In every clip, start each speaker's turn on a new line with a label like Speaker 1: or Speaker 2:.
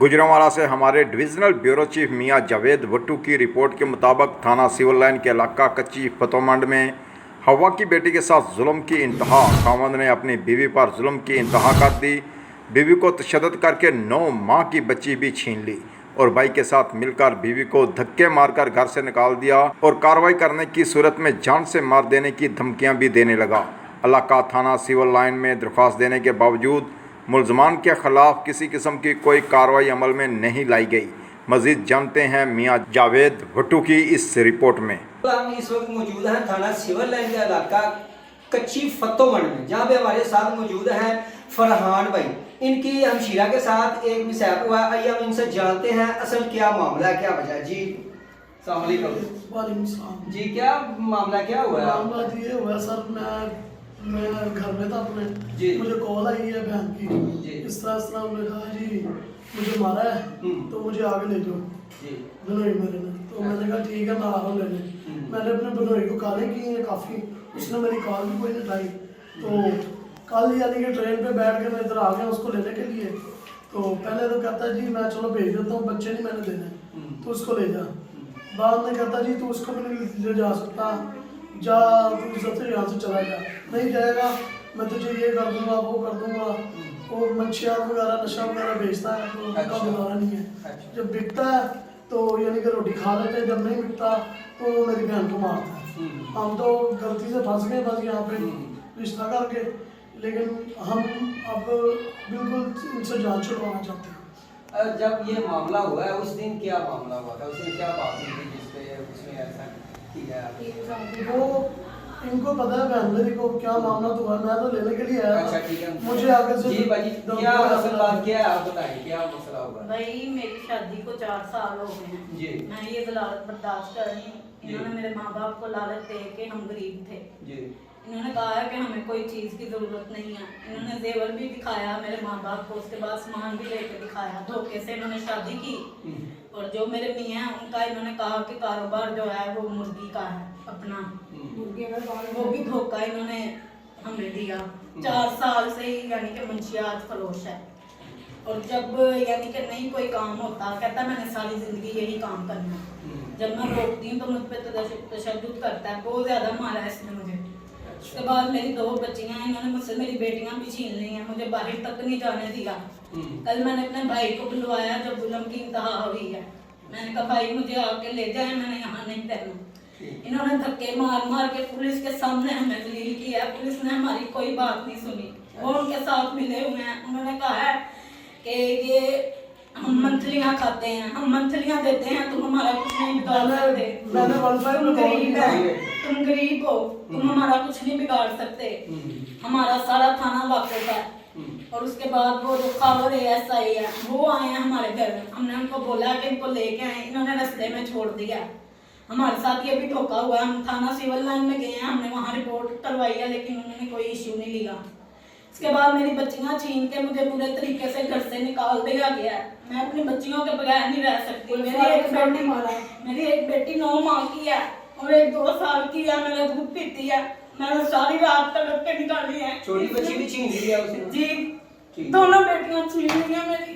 Speaker 1: गुजरांवाला से हमारे divisional bureau chief मियां जावेद भट्टू की रिपोर्ट के मुताबिक थाना सिविल लाइन के इलाका कच्ची फतोमंड में हवा की बेटी के साथ जुल्म की इंतहा। खावंद ने अपनी बीवी पर जुल्म की इंतहा कर दी। बीवी को तशद्दुद करके 9 माह की बच्ची भी छीन ली और भाई के साथ मिलकर बीवी को धक्के मारकर घर से निकाल दिया और कार्रवाई करने की सूरत में जान से मार देने की धमकियां भी देने लगा। इलाका थाना सिविल लाइन में दरख्वास्त देने के बावजूद मुलजमान के खिलाफ किसी किस्म की कोई कार्रवाई अमल में नहीं लाई गई। मजीद जानते हैं मियां जावेद भट्टू की इस रिपोर्ट में।
Speaker 2: हम इस वक्त मौजूद हैं थाना सिविल लाइन का इलाका कच्ची फतोमंड में, जहाँ पे हमारे साथ मौजूद हैं फरहान भाई। इनकी हमशीरा के साथ एक मिसहैप हुआ। आइए हम इनसे जानते हैं असल क्या मामला है, क्या वजह। जी अस्सलाम वालेकुम। जी क्या मामला, क्या हुआ है?
Speaker 3: मामला ये हुआ सर, मैं घर में था अपने
Speaker 2: जी।
Speaker 3: मुझे कॉल आई है बहन की
Speaker 2: जी।
Speaker 3: इस तरह उन्होंने कहा जी मुझे मारा है तो मुझे आगे ले जाओ बनोई मेरे ने। तो मैंने कहा ठीक है मैं आ रहा हूँ लेने। मैंने अपने बनोई को कॉलें की हैं काफ़ी, उसने मेरी कॉल भी कोई नहीं उठाई। तो कल यानी कि ट्रेन पे बैठ के मैं इधर आ गया उसको लेने के लिए। तो पहले तो कहता है जी मैं चलो भेज देता हूँ, बच्चे नहीं मैंने देने तो उसको ले जा। बाद में कहता जी तू उसको भी नहीं ले जा सकता, जा तू इज्जत से यहाँ से चला जा। नहीं जाएगा मैं तुझे ये कर दूंगा वो कर दूंगा। वो मच्छियाँ वगैरह नशा वगैरह बेचता है तो उनका गुजारा नहीं है। जब बिकता है तो यानी कि रोटी खा लेते हैं, जब नहीं बिकता तो वो मेरी बहन को मारता है। हम तो गलती से फंस गए बस यहाँ पे रिश्ता करके, लेकिन हम अब बिल्कुल इनसे जान छुड़वाना चाहते हैं।
Speaker 2: जब ये मामला हुआ है उस दिन क्या मामला हुआ था, उसने क्या बात की थी जिसपे उसने ऐसा किया?
Speaker 3: वो इनको पता है बहन मेरी को क्या मामला तो हुआ, मैं तो लेने के लिए आया।
Speaker 2: अच्छा ठीक है,
Speaker 3: मुझे आगे से
Speaker 2: जी भाई क्या असल बात क्या है आप बताइए, क्या मसला हुआ?
Speaker 4: भाई मेरी शादी को 4 साल हो गए हैं
Speaker 2: जी।
Speaker 4: मैं ये दलालत बर्दाश्त कर रही हूँ। इन्होंने मेरे माँ बाप को लालच दे के, हम गरीब थे
Speaker 2: जी,
Speaker 4: इन्होंने कहा है कि हमें कोई चीज़ की ज़रूरत नहीं है। इन्होंने जेवर भी दिखाया मेरे माँ बाप को, उसके बाद सामान भी लेकर दिखाया। धोखे से इन्होंने शादी की और जो मेरे मियाँ हैं उनका इन्होंने कहा कि कारोबार जो है वो मुर्गी का है अपना, वो भी धोखा इन्होंने हमें दिया। 4 साल से ही यानी कि मुंशियात फरोश है। और जब यानी कि नहीं कोई काम होता कहता मैंने सारी ज़िंदगी यही काम करना है। जब मैं रोकती हूँ तो मुझ पर तशद्दुद करता है, बहुत ज़्यादा मारा है इसने मुझे। उसके बाद मेरी 2 बच्चियाँ हैं, इन्होंने मुझसे मेरी बेटियाँ भी छीन ली हैं, मुझे बाहर तक नहीं जाने दिया। कल मैंने अपने भाई को बुलवाया जब जुल्म की इंतहा हुई है। मैंने कहा भाई मुझे आके ले जाए, मैंने यहाँ नहीं रहना। इन्होंने धक्के मार मार के पुलिस के सामने हमें दलील किया। पुलिस ने हमारी कोई बात नहीं सुनी। वो उनके साथ मिले हुए हैं। उन्होंने कहा है कि ये हम मंथलियाँ खाते हैं, हम मंथलियाँ देते हैं, तुम हमारा कुछ नहीं बिगाड़ सकते। तुम गरीब है, तुम गरीब हो, तुम हमारा कुछ नहीं बिगाड़ सकते। हमारा सारा थाना वाकिफ है। और उसके बाद वो जो खबर ASI है वो आए हैं हमारे घर। हमने उनको बोला कि इनको लेके आए, इन्होंने रास्ते में छोड़ दिया। हमारे साथ ये भी धोखा हुआ। हम थाना सिविल लाइन में गए हैं, हमने वहाँ रिपोर्ट करवाई है, लेकिन उन्होंने कोई इश्यू नहीं लिया। उसके बाद मेरी बच्चियाँ छीन के मुझे पूरे तरीके से घर से निकाल दिया गया है। मैं अपनी बच्चियों के बगैर नहीं रह सकती। मेरी एक बेटी 9 माह की है और एक 2 साल की है। मेरा दूध पीती है, मैंने सारी रात तक के निकाली है।
Speaker 2: छोटी बच्ची भी छीन ली है उसने?
Speaker 4: जी, दोनों बेटियां छीन ली है मेरी।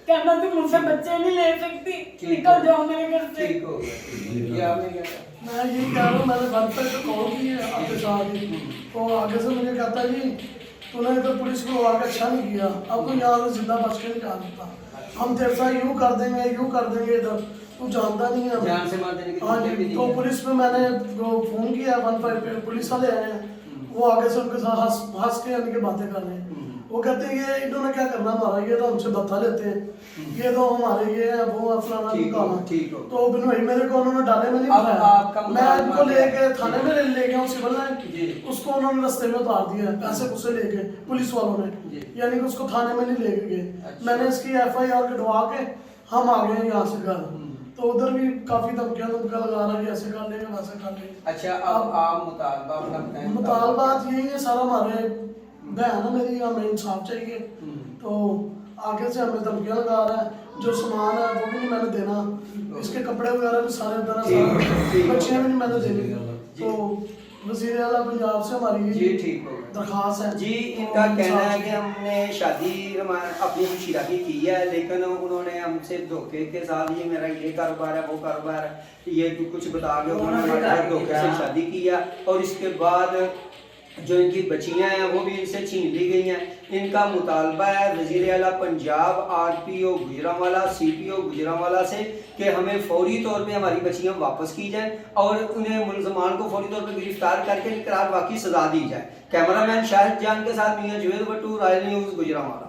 Speaker 4: कहना तुम मुझसे बच्चे नहीं ले सकती, निकल जाओ मेरे घर से।
Speaker 2: ठीक हो गया। क्या आपने क्या कहा?
Speaker 3: मैं ये कह रहा हूँ, मैंने घर पे तो कॉल की है आपके साथ ही, तो आगे से मुझे कहता है जी तूने तो पुलिस को आगे अच्छा नहीं किया, अब तो यहाँ से जिंदा बच के निकाल देता। हम तेरे साथ यूँ कर देंगे इधर, तू जानता नहीं है।
Speaker 2: जान से मार देने की
Speaker 3: हाँ जी। तो पुलिस में मैंने फ़ोन किया 15 पे, पुलिस वाले आए हैं। वो आगे से उनके साथ हंस के यानी कि बातें कर रहे हैं। वो कहते हैं ये इन्होंने क्या करना हमारा, ये तो हमसे बता लेते हैं, ये तो हमारे ये है वो है फलाना निकाला। तो बिनोई मेरे को उन्होंने डाले में नहीं बिठाया। मैं इनको लेके थाने में ले गया सिविल लाइन, उसको उन्होंने रास्ते में उतार दिया पैसे पुसे लेके पुलिस वालों ने, यानी कि उसको थाने में नहीं ले गए। मैंने इसकी FIR कटवा के हम आ गए यहाँ से घर। तो उधर भी काफी धमकियां लगा रहा है, ऐसे कर लेंगे वैसे कर लेंगे।
Speaker 2: अच्छा अब आप
Speaker 3: मुतालबात यही है सारा, हमारे बहन है मेरी, हमें इंसाफ चाहिए। तो आगे से हमें धमकियां लगा रहा है, जो सामान है वो भी नहीं मैंने देना, इसके कपड़े वगैरह भी सारे उधर है, बच्चियां भी नहीं मैंने देनी। तो वज़ीर आला पंजाब से हमारी
Speaker 2: जी ठीक हो गया
Speaker 3: दरख्वास्त है
Speaker 2: जी। इनका कहना है कि हमने शादी अपनी हमशीरा की है, लेकिन उन्होंने हमसे धोखे के साथ, ये मेरा ये कारोबार है वो कारोबार है, ये कुछ बता के उन्होंने हमारे साथ धोखे से शादी की है। और इसके बाद जो इनकी बच्चियां हैं वो भी इनसे छीन ली गई हैं। इनका मुतालबा है वज़ीर आला पंजाब, RPO गुजरांवाला, CPO गुजरांवाला से कि हमें फौरी तौर पे हमारी बच्चियां वापस की जाएं और उन्हें मुलजमान को फौरी तौर पे गिरफ्तार करके इकरार वाकई सजा दी जाए। कैमरामैन शाहिद जान के साथ मियां जवेद भट्टू, राय न्यूज़ गुजरांवाला।